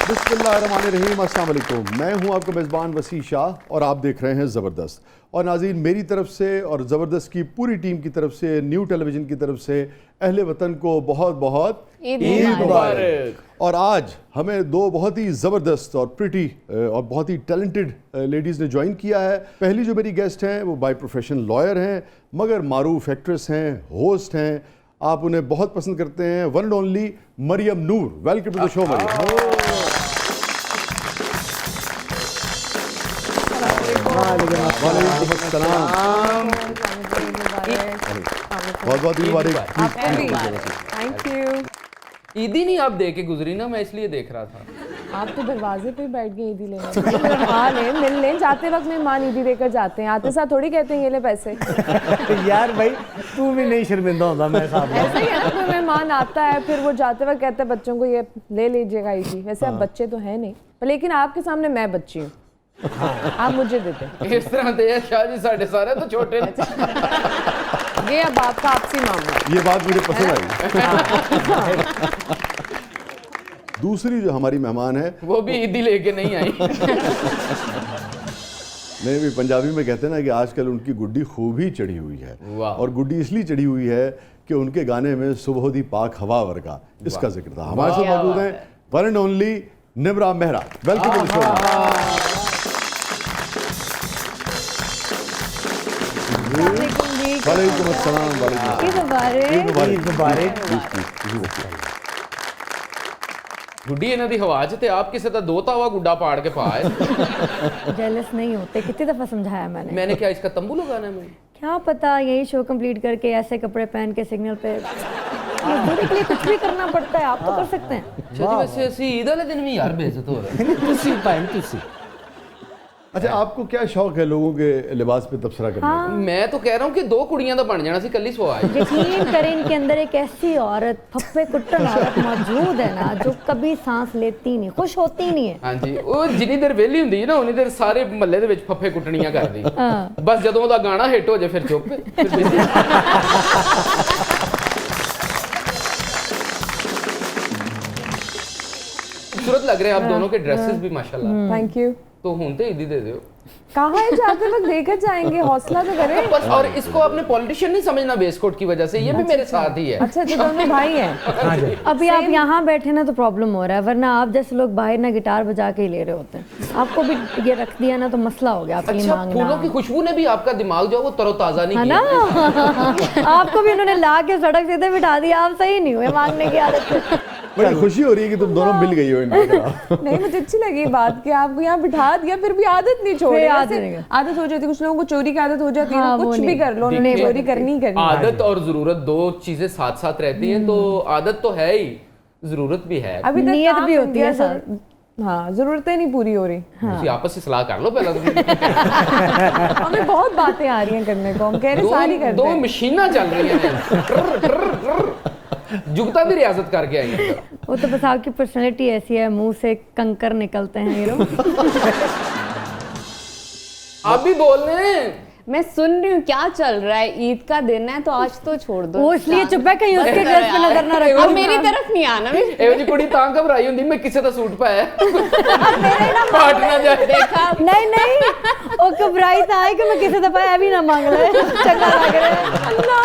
बिस्मिल्लाहिर्रहमानिर्रहीम, अस्सलाम वालेकुम। मैं हूं आपका मेज़बान वसी शाह और आप देख रहे हैं ज़बरदस्त। और नाज़रीन, मेरी तरफ से और ज़बरदस्त की पूरी टीम की तरफ से, न्यू टेलीविज़न की तरफ से अहले वतन को बहुत बहुत ईद मुबारक। और आज हमें दो बहुत ही ज़बरदस्त और प्रिटी और बहुत ही टैलेंटेड लेडीज़ ने ज्वाइन किया है। पहली जो मेरी गेस्ट हैं वो बाय प्रोफेशन लॉयर हैं, मगर मारूफ एक्ट्रेस हैं, होस्ट हैं। आप उन्हें बहुत पसंद करते हैं, one and only Mariam Noor. Welcome to the show Mariam. बहुत बहुत मुबारक। Thank you. ईदी नहीं आप दे के गुजरी ना, मैं इसलिए देख रहा था। आप तो दरवाजे पे बैठ गए ईदी लेने। हाँ ले मिल लें, जाते वक्त मेहमान ईदी देकर जाते हैं, आते साथ थोड़ी कहते हैं ये ले पैसे। यार भाई तू भी नहीं शर्मिंदा होता मैं साहब। ऐसा ही है ना, कोई मेहमान आता है फिर वो जाते वक्त कहता है बच्चों को ये ले लीजिएगा ईदी। वैसे आप बच्चे तो हैं नहीं, लेकिन आपके सामने मैं बच्ची हूँ। आप मुझे देते इस तरह दे शाह जी साढ़े सारे तो छोटे ने। ये अब आपका आपसी मामला। ये बात मुझे पसंद आई। दूसरी जो हमारी मेहमान है वो भी ईदी लेके नहीं आई। नहीं भी पंजाबी में कहते हैं ना कि आजकल उनकी गुड्डी खूब ही चढ़ी हुई है। और गुड्डी इसलिए चढ़ी हुई है कि उनके गाने में सुबह दी पाक हवा वर्गा इसका जिक्र था। हमारे साथ मौजूद हैं one and only Nimra Mehra. Welcome to the show. वालेकुम अस्सलाम। गुड्डी इन्हां दी हवा च ते आप किसी का दो तावा गुड्डा पाड़ के पाए। जेलस नहीं होते, कितनी दफा समझाया मैंने क्या इसका तंबू लगाना है? मैं क्या पता, यही शो कंप्लीट करके ऐसे कपड़े पहन के सिग्नल पे के लिए कुछ भी करना पड़ता है। आप तो कर सकते हैं। वैसे ऐसी ईद वाले दिन भी यार बेइज्जत हो रहा है। अच्छा, आपको क्या शौक है लोगों के लिबास पे तबसरा करने का? मैं तो कह रहा हूँ कि दो कुड़ियां तो बन जाना सी, कल ही सो आई। यकीन करें इनके अंदर एक ऐसी औरत, फप्पे कुट्टन औरत मौजूद है ना, जो कभी सांस लेती नहीं, खुश होती नहीं है। हाँ जी, वो जिन्नी देर वेली हुंदी है ना उन्नी देर सारे महल्ले दे विच फप्फे कुट्टनियां करदी। बस जदों ओदा गाना हिट हो जाए फिर चुप। खूबसूरत लग रहे हैं आप दोनों के ड्रेसेस भी माशाल्लाह। Thank you. तो हुन तो ईदी दे दो। कहाँ है, जाते वक्त देकर जाएंगे, हौसला तो करें। बस, और इसको अपने पॉलिटिशियन नहीं समझना बेसकोट की वजह से, ये भी मेरे साथ ही है। अच्छा, दोनों भाई हैं। अभी आप यहाँ बैठे ना तो प्रॉब्लम हो रहा है, वरना आप जैसे लोग बाहर ना गिटार बजा के ही ले रहे होते हैं। आपको भी ये रख दिया ना तो मसला हो गया। अच्छा, फूलों की खुशबू ने भी आपका दिमाग जो है वो तरोताजा नहीं किया ना। आपको भी उन्होंने ला के सड़क सीधे बिठा दिया, आप सही नहीं हुए मांगने की आदत से। बड़ी खुशी हो रही है कि तुम दोनों मिल गई हो इनके। नहीं, मुझे अच्छी लगी बात कि आपको यहाँ बिठा दिया, फिर भी आदत नहीं छोड़ी। आदत हो जाती है, कुछ लोगों को चोरी की आदत हो जाती है। हाँ, कुछ भी कर लो, उन्होंने चोरी करनी करनी। आदत और जरूरत दो चीजें साथ साथ रहती हैं, तो आदत तो है ही, जरूरत भी है, अभी तक नियत भी होती है सर। हाँ, जरूरतें नहीं पूरी हो रही। हाँ। आपस में सलाह कर लो पहला तो। हमें बहुत बातें आ रही हैं करने को, हम कह रहे सारी करते हैं। दो मशीना चल रही हैं। जुगता भी रियासत करके आई है। वो तो बस आपकी पर्सनैलिटी ऐसी है, मुंह से कंकर निकलते हैं ये लोग। आप भी बोल रहे हैं। मैं सुन रही हूँ क्या चल रहा है। ईद का दिन है तो आज तो छोड़ दो। वो इसलिए चुप है, कहीं उसके ड्रेस पे नजर ना रखो। अब मेरी तरफ नहीं आना। एवं जी कुड़ी तां घबराई हुंदी मैं किसे दा सूट पाया पाट ना जाए। देखा नहीं वो घबराई था कि मैं किसे दा पाया भी ना मांग ले। चंगा लग रहा है। अल्लाह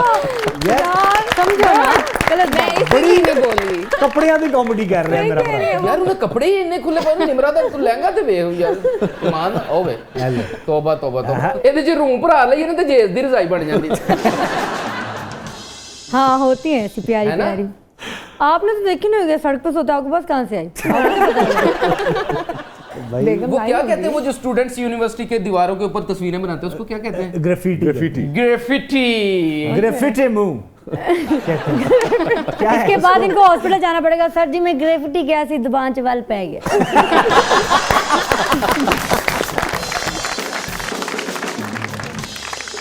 यार समझो ना, गलत मैं इसलिए नहीं बोल रही। कपड़ियां दी कॉमेडी कर रहे हैं मेरा भरा। यार उन्हें कपड़े ही इतने खुले पाए। निमरा दा लहंगा ते वेख यार ईमान ओवे। तौबा तौबा तौबा। ਇਹਦੇ ਚ रूम भरा ਲਈ ਇਹਨੇ ਤੇ ਜੇਸ ਦੀ ਰਜ਼ਾਈ बन जाती। हाँ, होती है ऐसी प्यारी प्यारी। आपने तो देखी नहीं होगी, सड़क पे सोता आपके पास कहाँ से आई? वो क्या कहते हैं, वो जो स्टूडेंट्स यूनिवर्सिटी के दीवारों के ऊपर तस्वीरें बनाते हैं उसको क्या कहते हैं? ग्राफिटी। ग्राफिटी। ग्राफिटी। ग्राफिटी मुंह। इसके बाद इनको हॉस्पिटल जाना पड़ेगा। सर जी मैं ग्रेफिटी क्या सी जुबान च वल पै गया।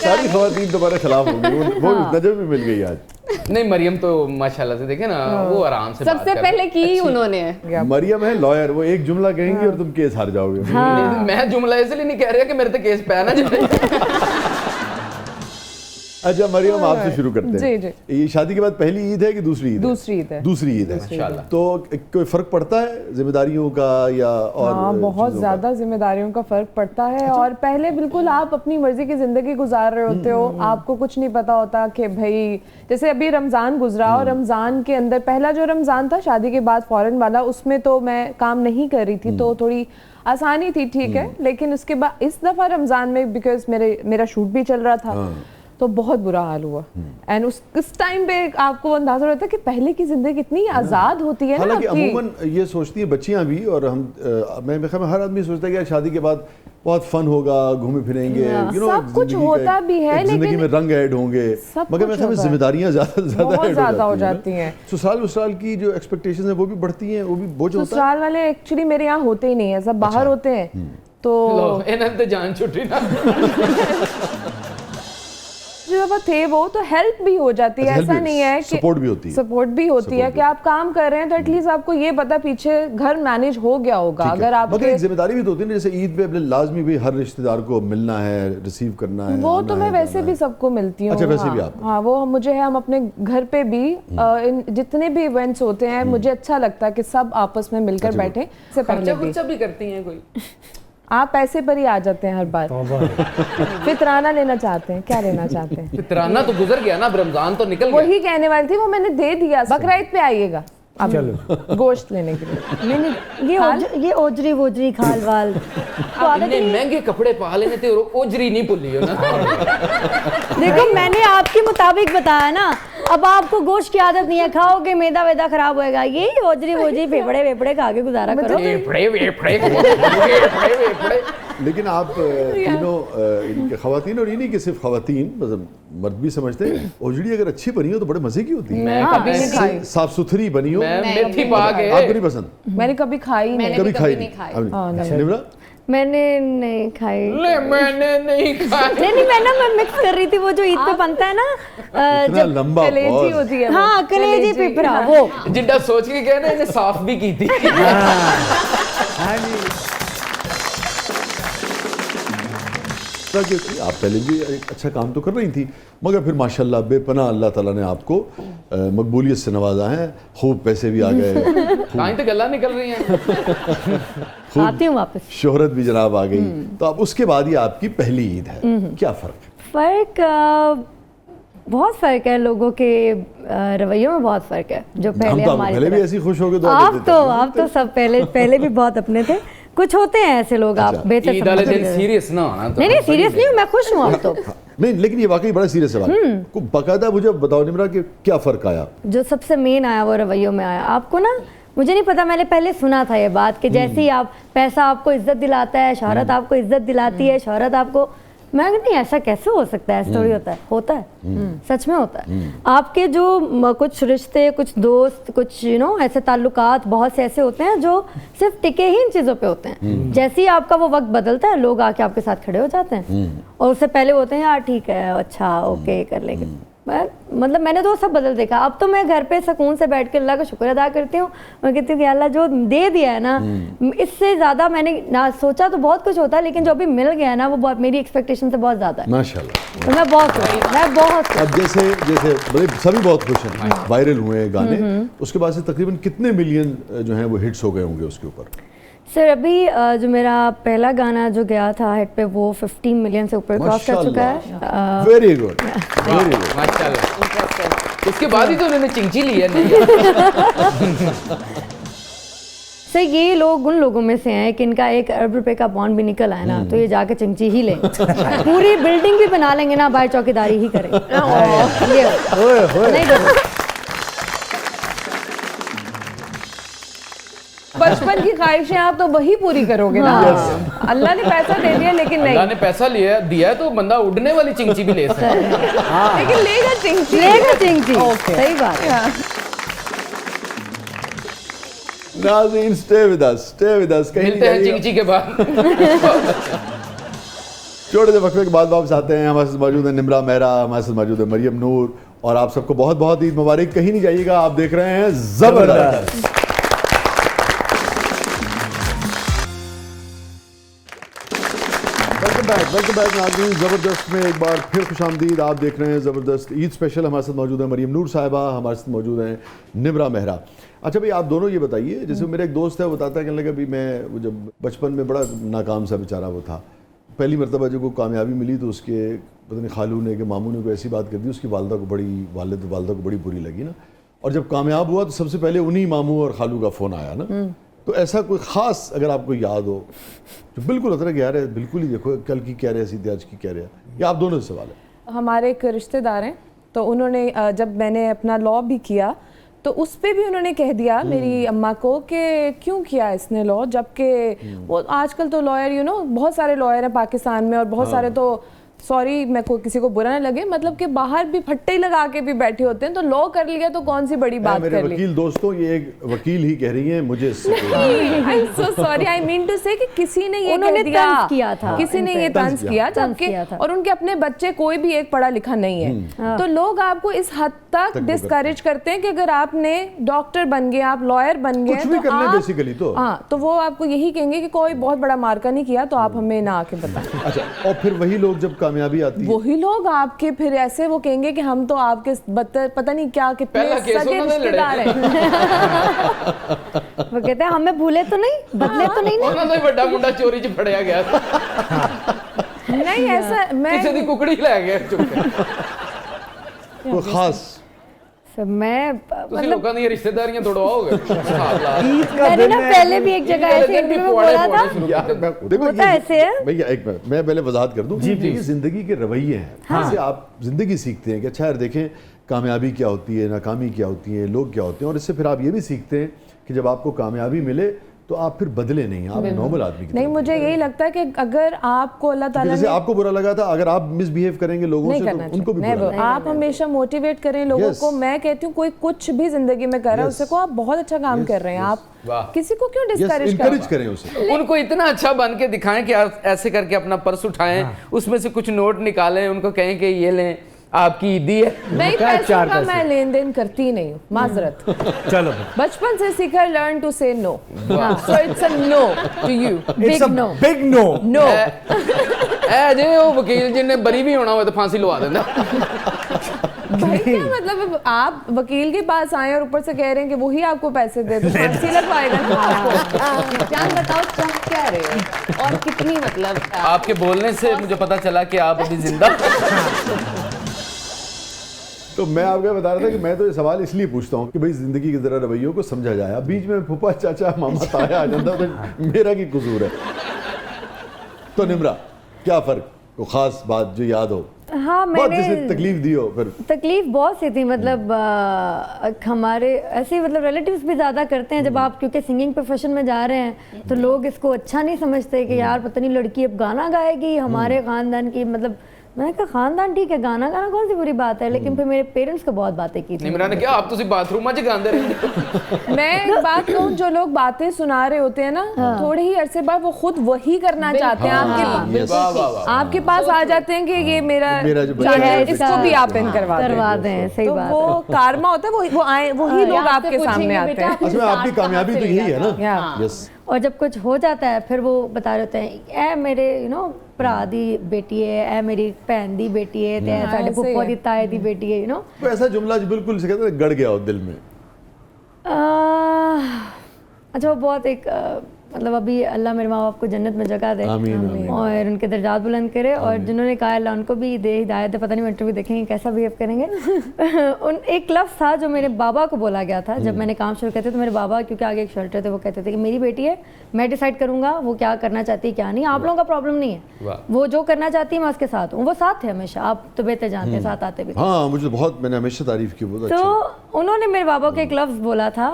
सारी ख़वातीन तुम्हारे खिलाफ हो गई, वो नजर भी मिल गई आज। नहीं, मरियम तो माशाल्लाह से देखे ना, वो आराम से सबसे पहले की उन्होंने। मरियम है लॉयर, वो एक जुमला कहेंगी और तुम केस हार जाओगे। मैं जुमला इसलिए नहीं कह रहा कि मेरे तो केस पै ना जाए। अच्छा मरियम, आपसे शुरू करते हैं। जी, ये शादी के बाद पहली ईद है कि दूसरी ईद? दूसरी ईद है। दूसरी ईद है। माशाल्लाह। तो कोई फर्क पड़ता है जिम्मेदारियों का या और हाँ, बहुत चीज़ों का? ज्यादा जिम्मेदारियों का फर्क पड़ता है। और पहले बिल्कुल आप अपनी मर्जी की जिंदगी गुजार रहे होते हो, आपको कुछ नहीं पता होता कि भाई जैसे अभी रमजान गुजरा और रमजान के अंदर पहला जो रमजान था शादी के बाद फौरन वाला, उसमें तो मैं काम नहीं कर रही थी तो थोड़ी आसानी थी, ठीक है। लेकिन उसके बाद इस दफा रमजान में बिकॉज मेरा शूट भी चल रहा था तो बहुत बुरा हाल हुआ। एंड उस टाइम पे आपको अंदाजा होता है कि पहले की जिंदगी इतनी आजाद होती है ना हालांकि आपकी। अमूमन ये सोचती हैं बच्चियां भी, और हम मैं ख्याल में हर आदमी सोचता है कि यार शादी के बाद बहुत फन होगा, घूमे फिरेंगे, सब कुछ होता भी है, जिंदगी लेकिन में रंग ऐड होंगे, सब मगर मैं कुछ ख्याल में होता है। जिम्मेदारियां बहुत ज्यादा ज्यादा हो जाती हैं। ससुराल की जो एक्सपेक्टेशंस है वो भी बढ़ती हैं, वो भी बोझ होता है। ससुराल वाले एक्चुअली मेरे यहाँ होते ही नहीं है, सब बाहर होते हैं तो लो इन्हें तो जान छुट्टी ना। जब थे वो तो हेल्प भी हो जाती है, अच्छा, ऐसा help भी, नहीं है कि support भी होती है। सपोर्ट भी होती है कि आप काम कर रहे हैं तो एटलीस्ट आपको ये पता पीछे घर मैनेज हो गया होगा। ठीक है। अगर आप मगर एक जिम्मेदारी भी तो होती है ना, जैसे ईद पे अपने लाजमी भी हर रिश्तेदार को मिलना है, रिसीव करना है, वो आना तो मैं है, वैसे जाना भी है। सबको मिलती हूँ। अच्छा, वैसे हाँ, भी आप? हाँ, वो मुझे है, हम अपने घर पे भी जितने भी इवेंट्स होते हैं मुझे अच्छा लगता है कि सब आपस में मिलकर बैठे। से पहले खर्चा भी खुर्चा भी करती हैं कोई? आप पैसे पर ही आ जाते हैं हर बार। फितराना लेना चाहते हैं, क्या लेना चाहते हैं? फितराना तो गुजर गया ना, अब रमजान तो निकल गया। वही कहने वाली थी, वो मैंने दे दिया। बकरा ईद पे आइएगा अब गोश्त लेने के लिए। नहीं ये ओजरी वोजरी खाल वाल तो आदत इतने नहीं। महंगे कपड़े पा लेने थे और ओजरी नहीं भूली हो ना। देखो मैंने आपके मुताबिक बताया ना, अब आपको गोश्त की आदत नहीं है, खाओगे मैदा वैदा खराब होएगा, यही ओजरी वोजरी फेफड़े वेफड़े खा के गुजारा करो। वेफड़े वेफड़े वेफड़े वेफड़े। लेकिन आप तीनों इनके खवातीन, और ये नहीं कि सिर्फ खवातीन, मतलब मर्द भी समझते हैं ओजड़ी अगर अच्छी बनी हो तो बड़े मजे की होती है। मैं कभी नहीं खाई। साफ सुथरी बनी हो। मैं मेथी पा के आपको नहीं पसंद? मैंने कभी खाई नहीं। कभी खाई नहीं नहीं? खाई। आपने? हाँ, नहीं। निम्रा? मैंने नहीं खाई। ले मैंने नहीं खाई। नहीं मैं मिक्स कर रही थी वो जो ईद पे बनता है ना, इतना लंबा कलेजी pause। होती है। हाँ कलेजी पिपरा वो। जिड्डा सोच के कह रहे इन्हें साफ भी की थी। हाँ जी। कि आप पहले भी एक अच्छा काम तो कर रही थी, मगर फिर माशाल्लाह बेपनाह अल्लाह ताला ने आपको मकबूलियत से नवाजा है, खूब पैसे भी आ गए, कहीं तो गला निकल रही हैं। आती हूँ वापस। शोहरत भी जनाब आ गई। तो अब उसके बाद ये आपकी पहली ईद है, क्या फ़र्क है? फर्क बहुत फर्क है, लोगों के रवैयों में बहुत फर्क है। जो पहले हम तो हमारी पहले भी तरह- ऐसी खुश हो गए आप तो सब पहले भी बहुत अपने थे। कुछ होते हैं ऐसे लोग, आप अच्छा। बेहतर ईद वाले दिन समझ सीरियस ना होना। तो नहीं सीरियस नहीं हूँ, मैं खुश हूँ अब तो। नहीं, लेकिन ये वाकई बड़ा सीरियस सवाल है। को बाकायदा मुझे बताओ निम्रा कि क्या फ़र्क आया? जो सबसे मेन आया वो रवैयों में आया। आपको ना, मुझे नहीं पता, मैंने पहले सुना था ये बात कि जैसे ही आप पैसा आपको इज्जत दिलाता है, शोहरत आपको इज्जत दिलाती है, शोहरत आपको, मैं कहती नहीं ऐसा कैसे हो सकता है, ऐसा थोड़ी होता है सच में होता है। आपके जो कुछ रिश्ते, कुछ दोस्त, कुछ ऐसे ताल्लुकात बहुत से ऐसे होते हैं जो सिर्फ टिके ही इन चीज़ों पे होते हैं। जैसे ही आपका वो वक्त बदलता है, लोग आके आपके साथ खड़े हो जाते हैं और उससे पहले होते हैं यार ठीक है, अच्छा ओके कर लेंगे। मतलब मैंने तो सब बदल देखा। अब तो मैं घर पे सुकून से बैठ के अल्लाह का शुक्र अदा करती हूँ। मैं कहती हूँ कि अल्लाह जो दे दिया है ना, इससे ज़्यादा मैंने ना सोचा तो बहुत कुछ होता है, लेकिन जो अभी मिल गया है ना वो बहुत मेरी एक्सपेक्टेशन से बहुत ज़्यादा है। माशाल्लाह। तो मैं बहुत खुश हूँ, मैं बहुत खुश। अब जैसे मतलब सभी बहुत खुश हैं, वायरल हुए गाने, उसके बाद से तकरीबन कितने मिलियन जो हैं वो हिट्स हो गए होंगे उसके ऊपर? सर अभी जो मेरा पहला गाना जो गया था हिट पे, वो 15 मिलियन से ऊपर क्रॉस कर चुका है। Very good, very good. माशाल्लाह। उसके बाद ही तो उन्होंने चिंची ली है। नहीं सर ये लोग उन लोगों में से हैं कि इनका 1 अरब रुपए का बॉन्ड भी निकल आए ना, तो ये जाके चिंची ही लें। पूरी बिल्डिंग भी बना लेंगे ना, बाहर चौकीदारी ही करें। ये नहीं तो बचपन की ख्वाहिशें आप तो वही पूरी करोगे ना। अल्लाह ने पैसा दे दिया लेकिन अल्लाह नहीं, ने पैसा दिया है तो बंदा उड़ने वाली चिंची भी ले सकता है। लेकिन लेगा चिंची। लेगा चिंची, सही बात है। नाज़रीन स्टे विद अस कहीं मिलते हैं नहीं जाइएगा। चिंची के बाद। छोटे से वक्फे के बाद वापस आते हैं। हमारे साथ मौजूद है निम्रा मेहरा, हमारे साथ मौजूद है मरियम नूर, और आप सबको बहुत बहुत ईद मुबारक। कहीं नहीं जाइएगा, आप देख रहे हैं जबरदस्त। वेलकम वेलकम बैक नाज़रीन। ज़बरदस्त में एक बार फिर खुशामदीद। आप देख रहे हैं ज़बरदस्त ईद स्पेशल। हमारे साथ मौजूद है मरियम नूर साहिबा, हमारे साथ मौजूद हैं निम्रा मेहरा। अच्छा भाई, आप दोनों ये बताइए, जैसे मेरा एक दोस्त है, वो बताता है, कहने लगा, अभी मैं जब बचपन में बड़ा नाकाम सा बेचारा वो था, पहली मरतबा जब को कामयाबी मिली तो उसके पता नहीं खालू ने कि मामू ने कोई ऐसी बात कर दी, उसकी वालदा को बड़ी बुरी लगी ना। और जब कामयाब हुआ तो सबसे पहले उन्हीं मामू और खालू का फ़ोन आया ना। तो ऐसा कोई ख़ास अगर आपको याद हो जो बिल्कुल होता है कि यार बिल्कुल ही देखो कल की कह रहे ऐसी थी आज की कह रहे हैं, या आप दोनों से सवाल है। हमारे एक रिश्तेदार हैं, तो उन्होंने जब मैंने अपना लॉ भी किया तो उस पे भी उन्होंने कह दिया मेरी अम्मा को कि क्यों किया इसने लॉ, जबकि वो आजकल तो लॉयर बहुत सारे लॉयर हैं पाकिस्तान में, और बहुत सारे तो सॉरी मैं को किसी को बुरा ना लगे, मतलब कि बाहर भी फट्टे लगा के भी बैठे होते हैं, तो लॉ कर लिया तो कौन सी बड़ी बात मेरे कर ली। वकील दोस्तों, ये एक वकील ही कह रही है, मुझे इससे I am so sorry, I mean to say कि किसी ने ये उन्होंने कह दिया, तंज किया था किसी ने ये तंज किया, जबकि किया था। और उनके अपने बच्चे कोई भी एक पढ़ा लिखा नहीं है, तो लोग आपको इस हद तक डिस्करेज करते हैं कि अगर आपने डॉक्टर बन गए, आप लॉयर बन गए, कुछ भी कर लें बेसिकली तो हाँ, तो वो आपको यही कहेंगे कि कोई बहुत बड़ा मार्का नहीं किया, तो आप हमें ना आके बताएं। अच्छा, और फिर वही लोग जब कामयाबी आती है, वही लोग आपके फिर ऐसे वो कहेंगे कि हम तो आपके पता नहीं क्या कितने पहला केस सगे उन्होंने रिश्तेदार हैं। वो कहते हैं हमें भूले तो नहीं, बदले तो नहीं ना। ਉਹਨਾਂ ਦਾ ਹੀ ਵੱਡਾ ਮੁੰਡਾ ਚੋਰੀ 'ਚ ਫੜਿਆ ਗਿਆ नहीं ऐसा मैं ਕਿਸੇ ਦੀ ਕੁਕੜੀ ਲੈ ਗਿਆ ਚੁੱਕ ਕੇ कोई खास मैं ਤੁਸੀਂ ਲੋਕਾਂ ਦੀਆਂ ਰਿਸ਼ਤੇਦਾਰੀਆਂ ਤੋੜਵਾਓਗੇ ਹਿਸਾਬ ਲਾ ईद का मैंने दिन ना है। पहले भी एक जगह ऐसे इंटरव्यू में बोला था। यार देखो होता ऐसे है। भैया एक मिनट मैं पहले वजाहत कर दूं। ये जिंदगी के रवैये हैं, जैसे आप जिंदगी सीखते हैं कि अच्छा यार देखें कामयाबी क्या होती है, नाकामी क्या होती है, लोग क्या होते हैं, और इससे फिर आप ये भी सीखते हैं कि जब आपको कामयाबी मिले तो आप फिर बदले नहीं, आप नॉर्मल आदमी की नहीं, तरह मुझे यही लगता है कि अगर आपको अल्लाह ताला जैसे ने आपको बुरा लगा था, अगर आप मिसबिहेव करेंगे लोगों नहीं से करना तो उनको भी चाहिए, बुरा never। लगेगा। आप हमेशा मोटिवेट करें लोगों Yes। को। मैं कहती हूँ कोई कुछ भी जिंदगी में कर रहा है उससे को आप बहुत अच्छा काम कर रहे हैं, आप वाह। किसी को क्यों Yes, डिस्करेज encourage करें उसे। उनको इतना अच्छा बन के दिखाएं कि आप ऐसे करके अपना पर्स उठाएं, उसमें से कुछ नोट निकालें, उनको कहें कि ये लें आपकी ईदी है। नहीं, क्या पैसों चार का पैसे? मैं लेन देन करती ही नहीं हूँ, माजरत। चलो बचपन से सीखा learn to say no, so it's a no to you, it's a no। Big no. No. ए जे वो वकील जिन्हें बरी भी होना हो तो फांसी लगा देना। भाई क्या मतलब, आप वकील के पास आए और ऊपर से कह रहे हैं कि वही आपको पैसे दे, तो फांसी लगवाएगा ना आपको। जान बताओ चाह क्या रहे हो और कितनी मतलब आपके बोलने से मुझे पता चला कि आप अभी जिंदा। तो मैं आपको बता रहा था कि मैं तो ये सवाल इसलिए पूछता हूँ कि भाई जिंदगी के जरा रवैयों को समझा जाए। अब बीच में फूफा चाचा मामा ताया आ जाता तो मेरा की कसूर है। तो निम्रा, क्या फर्क, को खास बात जो याद हो, हाँ, बहुत मैंने जिसे तकलीफ दी हो? फिर तकलीफ बहुत सी थी, मतलब हमारे ऐसे मतलब रिलेटिव्स भी ज़्यादा करते हैं, जब आप क्योंकि सिंगिंग प्रोफेशन में जा रहे हैं तो लोग इसको अच्छा नहीं समझते कि यार पता नहीं लड़की अब गाना गाएगी हमारे ख़ानदान की, मतलब मैंने कहा खानदान ठीक है, गाना गाना कौन सी बुरी बात है, लेकिन फिर मेरे पेरेंट्स को बहुत बातें की थी। निमरा ने क्या आप तुसी बाथरूम च गांदे रहंदे? मैं एक बात कहूँ, जो लोग बातें सुना रहे होते हैं ना, थोड़े ही अरसे बाद वो खुद वही करना चाहते हैं, yes। वाह वाह वाह। आपके पास आ जाते हैं कि ये मेरा जो बच्चा जान है, है, इसको भी आप इन करवा दें, सही तो बात वो है। कारमा होता है, वो आए वही लोग आपके सामने आते हैं। असल में आपकी कामयाबी तो यही है ना। Yeah। यस। और जब कुछ हो जाता है फिर वो बता रहे होते हैं, ए मेरे भरा दी बेटी है, ए मेरी भैन दी बेटी है, ते साडे ऐसे ही फुफ्फो है। दी ताए दी बेटी है, तो ऐसा जुमला जो बिल्कुल से कहते हैं गड़ गया हो दिल में। अच्छा, वो बहुत एक मतलब अभी अल्लाह मेरे माँ बाप को जन्नत में जगह दे आमीन, आमीन। और उनके दर्जात बुलंद करे, और जिन्होंने कहा अल्लाह उनको भी दे हिदायत, पता नहीं इंटरव्यू देखेंगे कैसा बिहेव करेंगे। उन एक लफ्ज़ था जो मेरे बाबा को बोला गया था जब मैंने काम शुरू किया था, तो मेरे बाबा क्योंकि आगे एक शेल्टर थे, वो कहते थे कि मेरी बेटी है, मैं डिसाइड करूंगा वो क्या करना चाहती है क्या नहीं, आप लोगों का प्रॉब्लम नहीं है, वो जो करना चाहती है मैं उसके साथ हूँ, वो साथ थे हमेशा, आप तो बेहतर जानते हैं, साथ आते भी थे। हाँ, मुझे बहुत, मैंने हमेशा तारीफ की, बहुत तो अच्छा। उन्होंने मेरे बाबा को एक लफ्ज़ बोला था,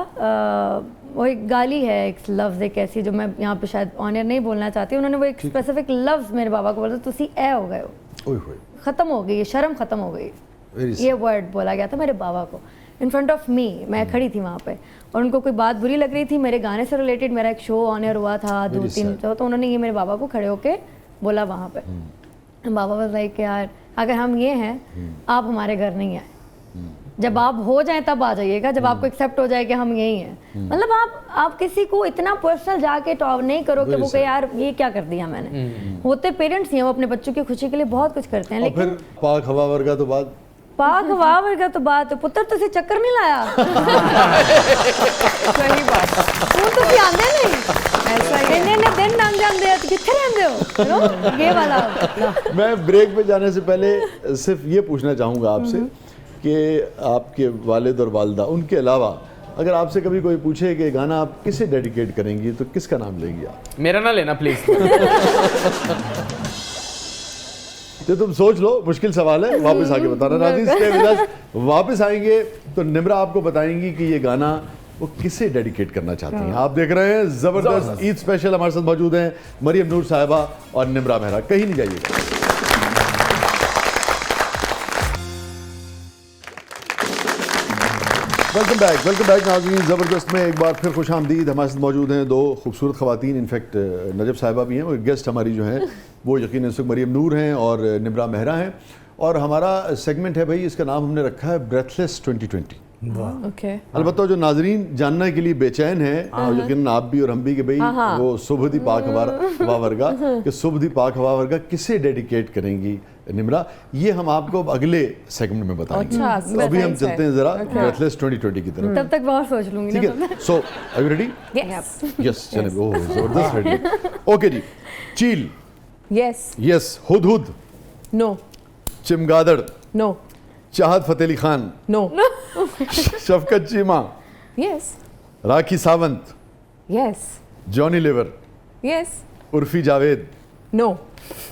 वो एक गाली है, एक लफ्ज़ एक ऐसी जो मैं यहाँ पे शायद ऑनर नहीं बोलना चाहती, उन्होंने वो एक स्पेसिफिक लफ्ज़ मेरे बाबा को बोला, तुसी ए हो गए हो, ओए होए, ख़त्म हो गई, शर्म ख़त्म हो गई, Very ये वर्ड बोला गया था मेरे बाबा को इन फ्रंट ऑफ मी। मैं खड़ी थी वहाँ पे और उनको कोई बात बुरी लग रही थी, मेरे गाने से रिलेटेड मेरा एक शो ऑनर हुआ था, 2-3 तो उन्होंने ये मेरे बाबा को खड़े होके बोला वहाँ पे। बाबा वाज लाइक यार अगर हम ये हैं आप हमारे घर नहीं आए, जब आप हो जाए तब आ जाइएगा, जब आपको एक्सेप्ट हो जाए कि हम यही हैं। मतलब आप किसी को इतना पर्सनल जाके टॉप नहीं करो कि वो कहे यार ये क्या कर दिया मैंने। होते पेरेंट्स ही हैं, वो अपने बच्चों की खुशी के लिए बहुत कुछ करते हैं, और फिर लेकिन पाक हवा वर्गा तो बात पाक वाह वर्गा तो बात है, पुत्र तुसी चक्कर नहीं लाया सही बात तू तुसी आंदे नहीं ऐसा ही इन्ने दिन लंघ जांदे हैं, किथे रहंदे हो, you know? ये वाला मैं ब्रेक पे जाने से पहले सिर्फ ये पूछना चाहूँगा आपसे कि आपके वालिद और वालदा, उनके अलावा अगर आपसे कभी कोई पूछे कि गाना आप किसे डेडिकेट करेंगी तो किसका नाम लेंगी आप? मेरा ना लेना प्लीज। तो तुम सोच लो, मुश्किल सवाल है, वापस आके बताना। नाज़रीन स्टे विद अस, वापस आएंगे तो निम्रा आपको बताएंगी कि ये गाना वो किसे डेडिकेट करना चाहती हैं। आप देख रहे हैं जबरदस्त ईद स्पेशल। हमारे साथ मौजूद हैं मरियम नूर साहिबा और निम्रा मेहरा। कहीं नहीं जाइएगा। वेलकम बैक नाज़रीन। ज़बरदस्त में एक बार फिर खुश आमदीद। हमारे साथ मौजूद हैं दो खूबसूरत ख़वातीन, इनफैक्ट नजब साहिबा भी हैं, और गेस्ट हमारी जो हैं वो यकीनन इस वक्त मरियम नूर हैं और निम्रा मेहरा हैं। और हमारा सेगमेंट है भाई, इसका नाम हमने रखा है ब्रेथलेस 2020। ओके अलबत्ता जो नाजरीन जानने के लिए बेचैन है, यकीनन आप भी और हम भी, कि भाई वो सुबह दी पाक हवा वर्गा कि सुबह दी पाक हवा वर्गा किसे डेडिकेट करेंगी निम्रा, ये हम आपको अगले सेगमेंट में बताएंगे। अच्छा, तो अभी हम चलते हैं जरा ब्रेथलेस 2020 की तरफ। तब तक मैं और सोच लूंगी ठीक ना। है, so are you ready? Yes चलिए। ओह जबरदस्त रेडी। ओके जी। चील, यस यस। हुदहुद, नो चिमगादड़, no Chahat Fateh Ali Khan, no Shafqat Cheema, yes Rakhi Sawant, yes Johnny Lever, yes Urfi Javed, no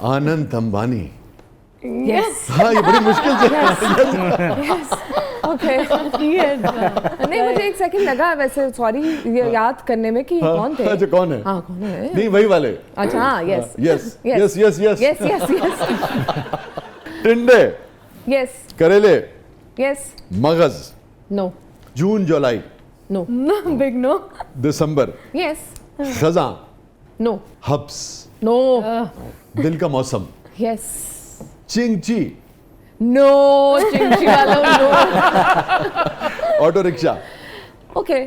Anand Ambani. Yes हाँ, ये बड़ी मुश्किल से ओके नहीं, मुझे एक सेकंड लगा वैसे, सॉरी, ये याद करने में कि कौन थे। अच्छा, कौन है? हाँ, कौन है? नहीं, वही वाले। अच्छा, हाँ, yes yes yes yes yes. Yes yes yes टिंडे, यस करेले, यस मगज, नो जून जुलाई, नो बिग नो। दिसंबर, यस खजा, नो हब्स, नो दिल का मौसम, यस चिंगची, नो चिंची वाला no auto rickshaw, okay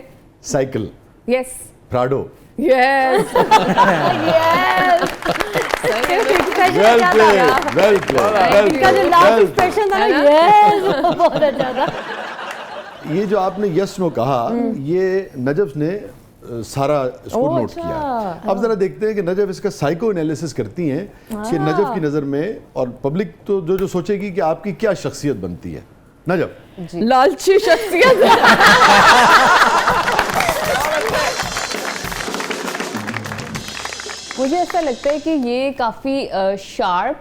cycle, yes Prado. Yes yes well played, well played, इसका जो लास्ट एक्सप्रेशन था ना, यस, बहुत अच्छा था। ये जो आपने यस नो कहा, ये नजब ने सारा इसको ओह, नोट अच्छा। किया। अब जरा देखते हैं कि नजब इसका साइको एनालिसिस करती हैं कि नजब की नज़र में, और पब्लिक तो जो सोचेगी कि आपकी क्या शख्सियत बनती है। नजब, लालची शख्सियत। मुझे ऐसा लगता है कि ये काफ़ी शार्प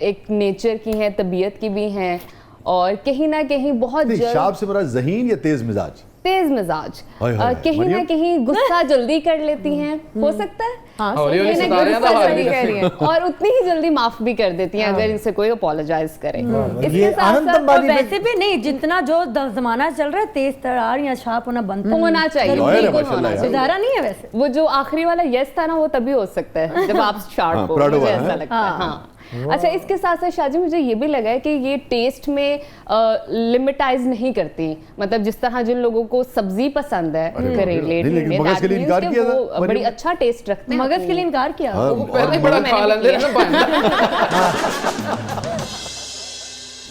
एक नेचर की हैं, तबीयत की भी हैं, और कहीं ना कहीं बहुत नहीं, शार्प से बड़ा ज़हीन या तेज मिजाज? तेज मिजाज, हाय हाय, कहीं ना मरियम? कहीं गुस्सा जल्दी कर लेती हैं, हो सकता है। हाँ, हौली हौली कहीं ना सुधार रहे हैं गुस्सा तो जल्दी हौली कह रही हैं, और उतनी ही जल्दी माफ भी कर देती हैं अगर इनसे कोई अपोलोजाइज करे। इसके ये साथ आनंद साथ अंबानी में वैसे भी नहीं, जितना जो जमाना चल रहा है, तेज तरार या शार्प होना बनता होना चाहिए, लॉयर है बिल्कुल माशाल्लाह होना यार। चाहिए। सुधारा नहीं है वैसे। वो जो आखिरी वाला यस था ना, वो तभी हो सकता है जब आप हाँ, शार्प हो, प्राडो मुझे वाला ऐसा है। लगता है। हाँ। अच्छा, इसके साथ साथ शाजी, मुझे ये भी लगा है कि ये टेस्ट में लिमिटाइज नहीं करती। मतलब जिस तरह जिन लोगों को सब्जी पसंद है, करेले, नहीं, लेकिन मगज के लिए इनकार किया था, वो बड़ी अच्छा टेस्ट रखते हैं। मगज के लिए इनकार किया। हाँ, पहले बड़ा खा लेते हैं ना।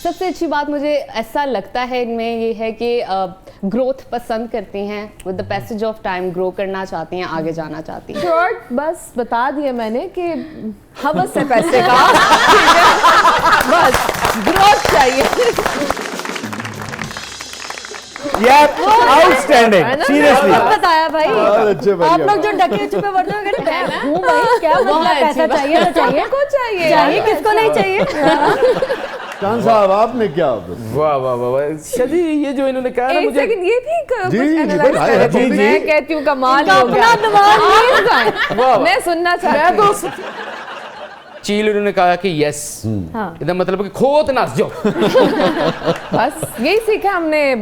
सबसे अच्छी बात मुझे ऐसा लगता है इनमें ये है कि ग्रोथ पसंद करती हैं, with the passage of time grow करना चाहती हैं, आगे जाना चाहती हैं। शॉर्ट बस बता दिया मैंने कि हवस है पैसे का, बस ग्रोथ चाहिए। यार आउटस्टैंडिंग, सीरियसली। बहुत बताया भाई। अच्छे भैया। आप लोग जो डके छुपे वर्दों में कहते हैं, हूँ भाई, क्या मतलब पैसा चाहिए तो चाहिए, को चाहिए चाहिए किसको नहीं चाहिए। खान साहब, आपने क्या? वाह वाह वाह वाह, शादी ये जो इन्होंने कहा ना, एक मुझे सेकंड, ये भी कुछ जी, जी, analyze भाई, करें। जी, जी। मैं कहती हूँ कमाल इनका हो गया। अपना दिमाग वाह। मैं सुनना चाहती हूँ। चील उन्होंने कहा कि यस, हाँ। इधर मतलब कि खोत नाच जाओ। बस यही सीखा हमने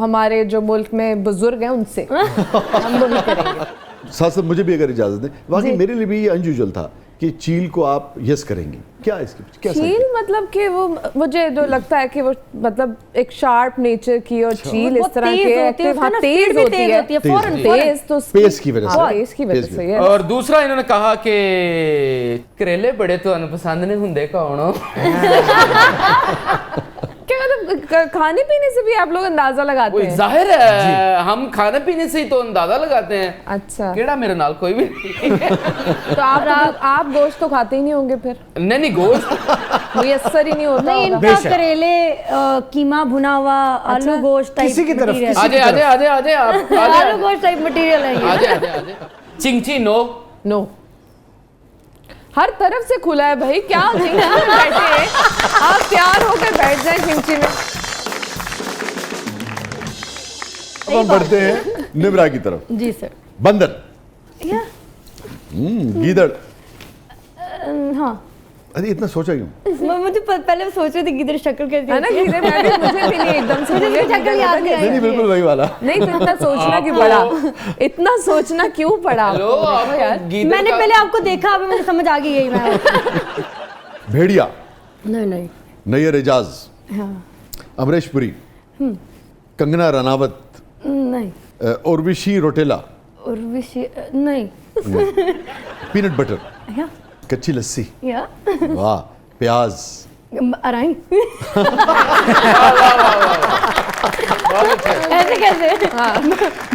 हमारे जो मुल्क में बुजुर्ग हैं उनसे, हम वही करेंगे। साथ साथ मुझे भी अगर इजाजत दें, वाकई मेरे लिए भी ये अनयूजुअल था कि चील को आप यस करेंगी? क्या इसके पीछे क्या चील मतलब कि वो मुझे जो लगता है कि वो मतलब एक शार्प नेचर की और चील इस तरह के एक्टिव, हाँ तेज होती है, तेज तो पेस की वजह से, पेस की वजह से है। और दूसरा इन्होंने कहा कि करेले बड़े तो पसंद नहीं होंगे कौन हो? क्या मतलब खाने पीने से भी आप लोग अंदाजा लगाते हैं? जाहिर है हम खाने पीने से ही तो अंदाजा लगाते हैं। अच्छा, केड़ा मेरे नाल कोई भी नहीं है। तो आप गोश्त तो खाते ही नहीं होंगे फिर? नहीं गोश्त मुयस्सर ही नहीं होता नहीं, होगा। इनका करेले कीमा भुना हुआ आलू गोश्त टाइप किसी की तरफ, मटेरियल। किसी की आजे आप आलू गोश्त टाइप मटेरियल है ये। आजे चिंची नो हर तरफ से खुला है भाई, क्या चिंची में बैठे हैं आप, तैयार होकर बैठ जाए चिंची में। अब हम बढ़ते हैं निम्रा की तरफ। जी सर। बंदर, या गीदड़। हाँ, अरे इतना सोचा क्यों? मुझे पहले सोच रही थी किधर शक्ल कैसी है ना, होती है। गीदड़ मुझे भी नहीं एकदम से मुझे उसकी शक्ल याद नहीं नहीं आई। बिल्कुल वही वाला। नहीं, तो इतना सोचना क्यों पड़ा? इतना सोचना क्यों पड़ा हेलो आपको? देखो यार, मैंने पहले आपको देखा, अभी मुझे समझ आ गई यही मैं। भेड़िया, नहीं नैयर एजाज, हाँ अमरीश पुरी, कंगना रनावत, नहीं उर्वशी रोटेला, उर्वशी नहीं पीनट बटर, या कच्ची लस्सी, या वाह, प्याज, अराई। ऐसे कैसे?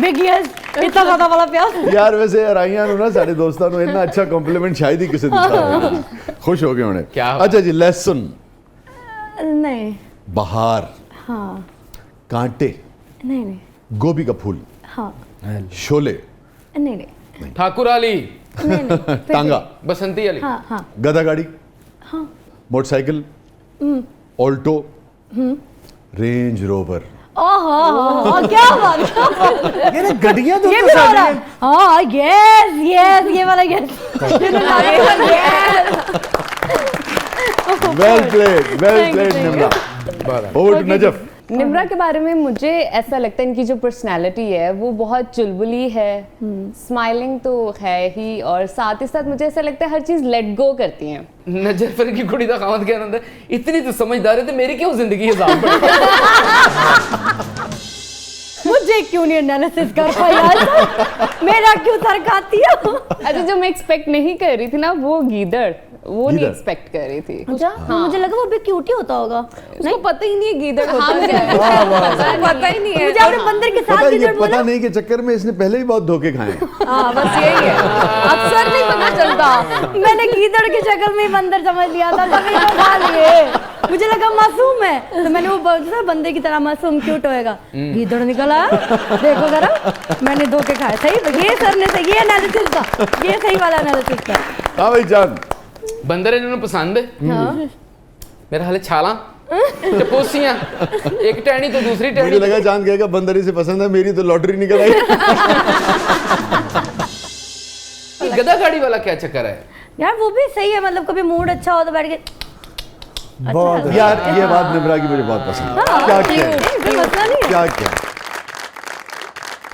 बिग यस, इतना ज्यादा वाला प्याज। यार वैसे अराइयां नु ना साडे दोस्तां नु इतना अच्छा कॉम्प्लीमेंट शायद ही किसी दिता है। खुश हो गए उन्हें। क्या? अच्छा जी, लहसुन, नहीं, बहार, हाँ कांटे, नहीं, गोभी का फूल, हाँ शोले, नहीं, ठाकुर अली, टांगा, बसंती अली, हाँ गधा गाड़ी, मोटरसाइकिल, ऑल्टो, रेंज रोवर। ओहो, क्या बात। ये ना गड्डियां तो ये भी हो रहा है। हाँ यस, ये वाला yes. Well played Nimra. Over to Najaf. Nimra के बारे में मुझे ऐसा लगता है इनकी जो पर्सनालिटी है वो बहुत चुलबुली है, स्माइलिंग तो है ही, और साथ ही साथ मुझे ऐसा लगता है हर चीज लेट गो करती हैं। नजर की कुड़ी दा खामत क्या होता है, इतनी तो समझदार है तो मेरी क्यों जिंदगी हिसाब पड़े? मुझे क्यों नहीं एनालिसिस कर पाई यार, मेरा क्यों सर खाती है? अच्छा, जो मैं एक्सपेक्ट नहीं कर रही थी ना वो गीदड़, वो नहीं गीदड़। एक्सपेक्ट कर रही थी। अच्छा, मुझे लगा वो भी क्यूट ही होता होगा। उसको पता ही नहीं है गीदड़ होता हाँ, क्या है। उसको पता ही नहीं है। मुझे अपने बंदर के पता साथ ये किधर पता बोला। नहीं के चक्कर में इसने पहले भी बहुत धोखे खाए हैं। हाँ, बस यही है, अक्सर नहीं पता चलता। मैंने गीदड़ की शक्ल में ही बंदर समझ लिया था, तभी तो खा लिए। मुझे लगा मासूम है, तो मैंने वो बंदे की तरह मासूम क्यूट होएगा, गीदड़ निकला। देखो जरा, मैंने धोखे खाए। सही, ये सर ने सही, ये एनालिसिस था, ये सही वाला एनालिसिस था। हाँ भाई जान, बंदर इन्होंने पसंद है। हाँ मेरा हाल छाला टपोसियां, एक टहनी तो दूसरी मुझे टहनी। लगा जान कहेगा बंदरी से पसंद है, मेरी तो लॉटरी निकल आई। गधा गाड़ी वाला क्या चक्कर है? यार वो भी सही है, मतलब कभी मूड अच्छा हो तो बैठ के बहुत यार ये बात निम्रा की मुझे बहुत पसंद है। हाँ, क्या कोई मसला नहीं है। क्या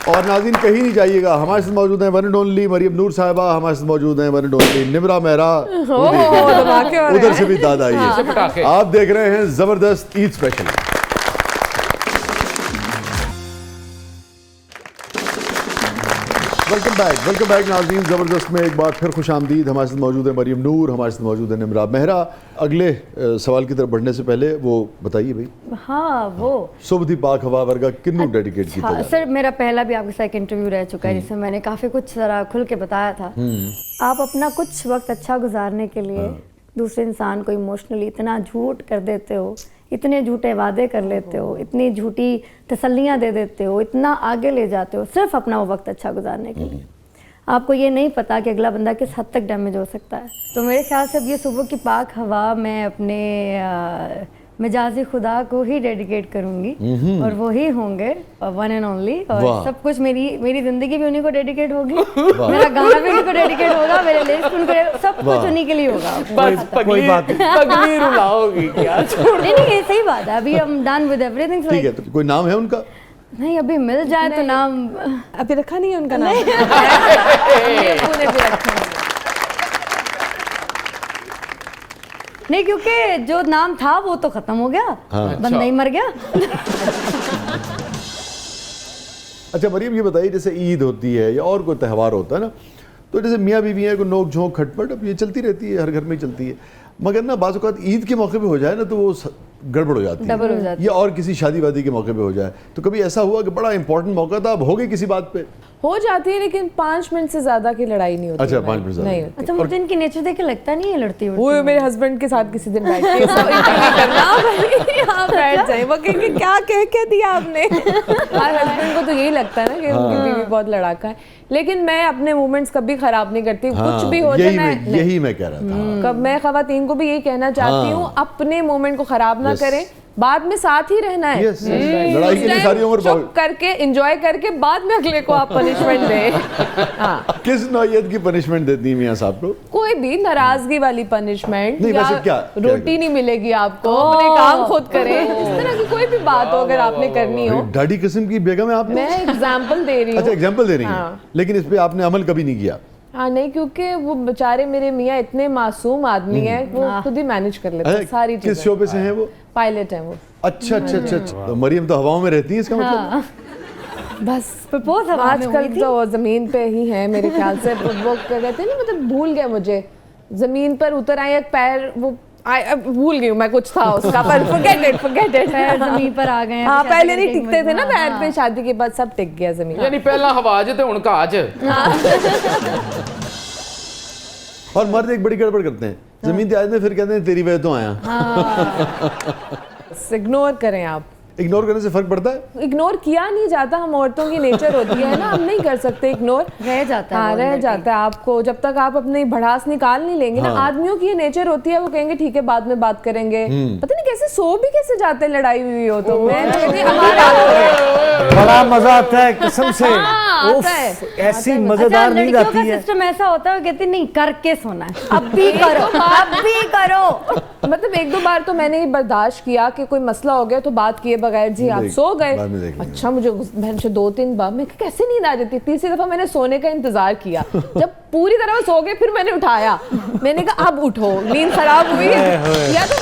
और नाज़रीन कहीं नहीं जाइएगा, हमारे साथ मौजूद हैं वन एंड ओनली मरियम नूर साहिबा, हमारे साथ मौजूद हैं one and only Nimra Mehra, धमाके हो रहे उधर हैं। से भी दादा आई से है। पटाखे। आप देख रहे हैं जबरदस्त ईद स्पेशल। वेलकम बैक नाज़रीन, ज़बरदस्त में एक बार फिर खुश आमदीद। हमारे साथ मौजूद है मरियम नूर, हमारे साथ मौजूद है निम्रा मेहरा। अगले सवाल की तरफ बढ़ने से पहले वो बताइए भाई, हाँ वो सुबह पाक हवा वर्गा किन्नू डेडिकेट किया हाँ, सर मेरा पहला भी आपके साथ इंटरव्यू रह चुका है जिसमें मैंने काफ़ी कुछ ज़रा खुल के बताया था। आप अपना कुछ वक्त अच्छा गुजारने के लिए दूसरे इंसान को इमोशनली इतना झूठ कर देते हो, इतने झूठे वादे कर लेते हो, इतनी झूठी तसल्लियाँ दे देते हो, इतना आगे ले जाते हो सिर्फ अपना वो वक्त अच्छा गुजारने के लिए। आपको ये नहीं पता कि अगला बंदा किस हद तक डैमेज हो सकता है। तो मेरे ख्याल से अब ये सुबह की पाक हवा मैं अपने मिजाजी खुदा को ही डेडिकेट करूंगी और वो ही होंगे वन एंड ओनली, और वाह। सब कुछ मेरी जिंदगी भी उन्हीं को डेडिकेट होगी, मेरा गाना भी उन्हीं को डेडिकेट होगा, मेरे लिस्ट उनको, सब कुछ उन्हीं के लिए होगा। बस कोई बात नहीं। पगली रुलाओगी क्या? नहीं ये सही बात है, अभी हम डन विद एवरीथिंग। ठीक है, तो कोई नाम है उनका? नहीं अभी मिल जाए तो नाम अभी रखा नहीं है उनका नाम। हमने भी रखा है। नहीं क्योंकि जो नाम था वो तो खत्म हो गया, बंदा ही मर गया। अच्छा मरियम ये बताइए, जैसे ईद होती है या और कोई त्यौहार होता है ना, तो जैसे मियाँ बीवी हैं, कोई नोक झोंक खटपट, अब ये चलती रहती है, हर घर में ही चलती है, मगर ना बाज़ औक़ात ईद के मौके पे हो जाए ना तो वो गड़बड़ हो जाती है, डबल हो जाती है। या और किसी शादी वादी के मौके पे हो जाए, तो कभी ऐसा हुआ कि बड़ा इंपॉर्टेंट मौका था, अब हो गई किसी बात पे? हो जाती है, लेकिन 5 मिनट से ज्यादा की लड़ाई नहीं होती। अच्छा 5 मिनट से नहीं ज़्यादा। होती। अच्छा मुझे इनकी नेचर देख के लगता नहीं है लड़ती वो मेरे हस्बैंड के साथ किसी दिन बैठ के सब इंटरव्यू करना भाई, यहाँ बैठ जाए, वो कहेंगे क्या कह दिया आपने। हमारे हस्बैंड को तो यही लगता है ना कि उनकी बीवी बहुत लड़ाका है, लेकिन मैं अपने मूवमेंट्स कभी खराब नहीं करती, कुछ भी हो जाए यही मैं कह रहा था। कब मैं खवातीन को भी यही कहना चाहती हूँ, अपने मोमेंट को खराब ना करें, बाद में साथ ही रहना है। Yes, yes, लड़ाई के लिए सारी उम्र चुप करके एंजॉय करके बाद में अगले को आप पनिशमेंट दें। हाँ, किस नौइयत की पनिशमेंट देती है मियाँ साहब को? कोई भी नाराजगी वाली पनिशमेंट, नहीं, या वैसे क्या रोटी नहीं मिलेगी आपको, अपने काम खुद करें, इस तरह की कोई भी बात हो अगर आपने करनी हो। दाढ़ी किस्म की बेगम है आप? मैं एग्जाम्पल दे रही अच्छा हूँ। एग्जाम्पल दे रही हैं, हाँ। लेकिन इस पे आपने अमल कभी नहीं किया? हाँ नहीं, क्योंकि वो बेचारे मेरे मियाँ इतने मासूम आदमी हैं, वो खुद ही मैनेज कर लेते हैं सारी किस चीजें। शोबे से हैं वो? पायलट हैं वो। अच्छा अच्छा अच्छा अच्छा, तो मरियम तो हवाओं में रहती है इसका मतलब? हाँ। बस प्रपोज आजकल तो वो जमीन पे ही है मेरे ख्याल से। वो क्या कहते हैं ना, मतलब भूल गए मुझे, जमीन पर उतर आए, एक पैर वो भूल गई हूँ मैं, कुछ था उसका, पर forget it पैर जमीन पर आ गए हैं। हाँ तो पहले शादी नहीं करके टिकते थे ना हाँ, पैर हाँ। पे, शादी के बाद सब टिक गया जमीन। यानी पहला हवा च ते हुण घाह च। और मर्द एक बड़ी गड़बड़ करते हैं, जमीन पे आ जाते हैं, फिर कहते हैं तेरी वजह तो आया। इग्नोर करें आप। इग्नोर करने से फर्क पड़ता है? इग्नोर किया नहीं जाता, हम औरतों की नेचर होती है ना, हम नहीं कर सकते इग्नोर, रह जाता है हाँ वो रह अंदर जाता है आपको, जब तक आप अपनी भड़ास निकाल नहीं लेंगे ना। आदमियों की ये नेचर होती है, वो कहेंगे ठीक है बाद में बात करेंगे, पता नहीं कैसे सो भी कैसे जाते हैं लड़ाई हुई हो तो। मैं तो कहती हूँ, हमारा बड़ा मजा आता है कसम से। हाँ, उफ, आता है। ऐसी अच्छा, मजेदार नींद लड़कियों आती का है। सिस्टम ऐसा होता है, कहते नहीं करके सोना है, अब भी करो, अब भी करो। मतलब 1-2 बार तो मैंने ये बर्दाश्त किया कि कोई मसला हो गया तो बात किए बगैर जी आप सो गए। बाद में देख लेंगे। अच्छा मुझे 2-3 बार मैं कैसे नींद आ जाती, तीसरी दफा मैंने सोने का इंतजार किया, जब पूरी तरह सो गए फिर मैंने उठाया, मैंने कहा अब उठो, नींद खराब हुई है या तो।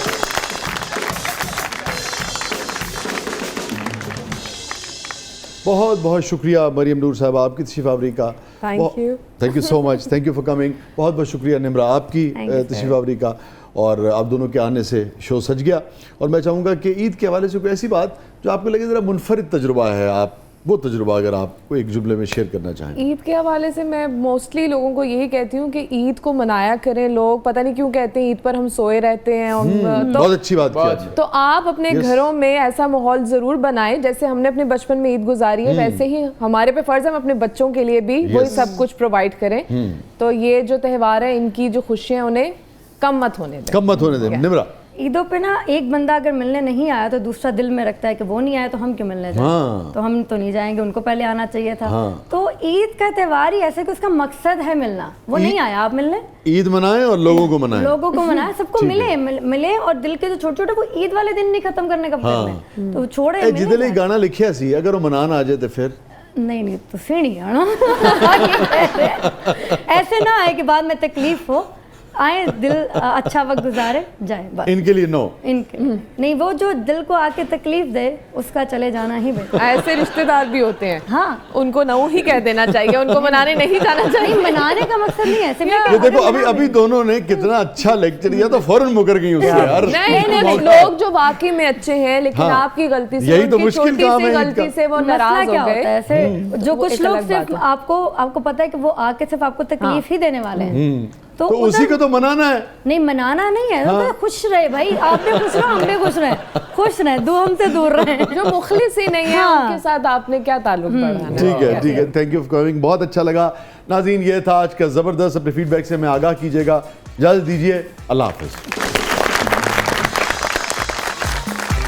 बहुत बहुत शुक्रिया मरियम नूर साहब आपकी तशरीफ आवरी का। Thank you. Thank you so much, thank you for coming. बहुत बहुत शुक्रिया निम्रा आपकी Thank you, तशरीफ आवरी का, और आप दोनों के आने से शो सज गया। और मैं चाहूँगा कि ईद के हवाले से कोई ऐसी बात जो आपको लगे ज़रा मुनफरिद तजुर्बा है, आप वो तजुर्बा अगर आप को एक जुमले में शेयर करना चाहें। ईद के हवाले से मैं मोस्टली लोगों को यही कहती हूँ कि ईद को मनाया करें। लोग पता नहीं क्यों कहते हैं ईद पर हम सोए रहते हैं, तो बहुत अच्छी बात की आपने। तो आप अपने घरों में ऐसा माहौल जरूर बनाएं, जैसे हमने अपने बचपन में ईद गुजारी है वैसे ही हमारे पे फर्ज है हम अपने बच्चों के लिए भी वही सब कुछ प्रोवाइड करें। तो ये जो त्यौहार है इनकी जो खुशियां उन्हें कम मत होने दें। कम मत होने दें। निम्रा? ईदों पे ना एक बंदा अगर मिलने नहीं आया तो दूसरा दिल में रखता है कि वो नहीं आया तो हम क्यों मिलने जाएं। हाँ। तो हम तो नहीं जाएंगे, उनको पहले आना चाहिए था। हाँ। तो ईद का त्यौहार ही ऐसे कि उसका मकसद है मिलना, वो नहीं आया आप मिलने, ईद मनाएं और लोगों को मनाएं। लोगों को मनाए, सबको ठीक मिले मिले और दिल के जो छोटे छोटे वो ईद वाले दिन नहीं खत्म करने कब करने, तो छोड़े मिले जिदे जाए। गाना लिखिया सी अगर वो मनाना आ जाए तो फिर नहीं तो फिर नहीं आना। ऐसे ना आए कि बाद में तकलीफ हो, आए दिल अच्छा वक्त गुजारे जाए बस। इनके लिए नो। इनके नहीं, वो जो दिल को आके तकलीफ दे उसका चले जाना ही बेहतर। ऐसे रिश्तेदार भी होते हैं, हाँ, उनको नो ही कह देना चाहिए, उनको मनाने नहीं जाना चाहिए। नहीं मनाने का मकसद नहीं है सिर्फ ये कि ये देखो अगर अभी अभी दोनों ने कितना अच्छा लेक्चर दिया, तो फौरन मुकर गई उससे यार। नहीं, लोग जो वाकई में अच्छे हैं लेकिन हाँ, आपकी गलती से, यही तो उनकी मुश्किल छोटी काम सी है ईद गलती का। से वो मसला नाराज क्या हो होता है गए। ऐसे जो वो कुछ एक लोग अलग सिर्फ बात है। आपको पता है कि वो आके सिर्फ आपको तकलीफ ही देने वाले हैं, तो उसी को तो मनाना है। नहीं मनाना नहीं है, हाँ। तो खुश रहे भाई, आप भी खुश रहो, हम भी खुश रहे, हमसे दूर रहे। जो मुखलिस ही नहीं है हाँ। उनके साथ आपने क्या ताल्लुक बढ़ाना। ठीक है, थैंक यू फॉर कमिंग, बहुत अच्छा लगा। नाज़रीन ये था आज का ज़बरदस्त, अपने फीडबैक से हमें आगाह कीजिएगा। इजाज़त दीजिए, अल्लाह हाफ़िज़।